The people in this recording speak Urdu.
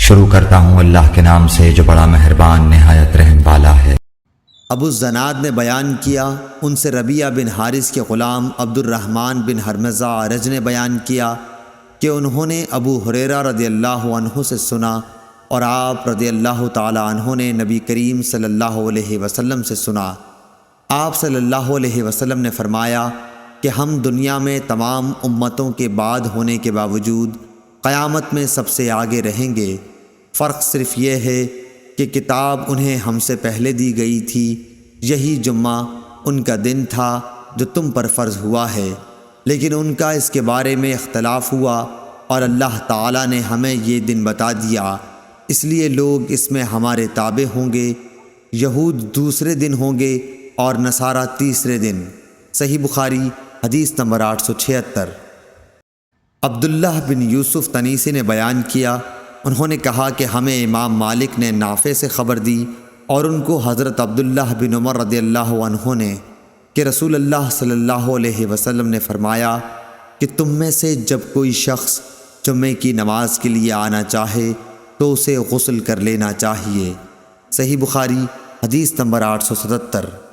شروع کرتا ہوں اللہ کے نام سے جو بڑا مہربان نہایت رحم والا ہے۔ ابو الزناد نے بیان کیا، ان سے ربیعہ بن حارث کے غلام عبد الرحمن بن حرمزہ عرج نے بیان کیا کہ انہوں نے ابو ہریرہ رضی اللہ عنہ سے سنا اور آپ رضی اللہ تعالی عنہ نے نبی کریم صلی اللہ علیہ وسلم سے سنا۔ آپ صلی اللہ علیہ وسلم نے فرمایا کہ ہم دنیا میں تمام امتوں کے بعد ہونے کے باوجود قیامت میں سب سے آگے رہیں گے، فرق صرف یہ ہے کہ کتاب انہیں ہم سے پہلے دی گئی تھی، یہی جمعہ ان کا دن تھا جو تم پر فرض ہوا ہے، لیکن ان کا اس کے بارے میں اختلاف ہوا اور اللہ تعالیٰ نے ہمیں یہ دن بتا دیا، اس لیے لوگ اس میں ہمارے تابع ہوں گے۔ یہود دوسرے دن ہوں گے اور نصارہ تیسرے دن۔ صحیح بخاری حدیث نمبر 876۔ عبداللہ بن یوسف تنیسی نے بیان کیا، انہوں نے کہا کہ ہمیں امام مالک نے نافع سے خبر دی اور ان کو حضرت عبداللہ بن عمر رضی اللہ عنہ نے کہ رسول اللہ صلی اللہ علیہ وسلم نے فرمایا کہ تم میں سے جب کوئی شخص جمعے کی نماز کے لیے آنا چاہے تو اسے غسل کر لینا چاہیے۔ صحیح بخاری حدیث نمبر 877۔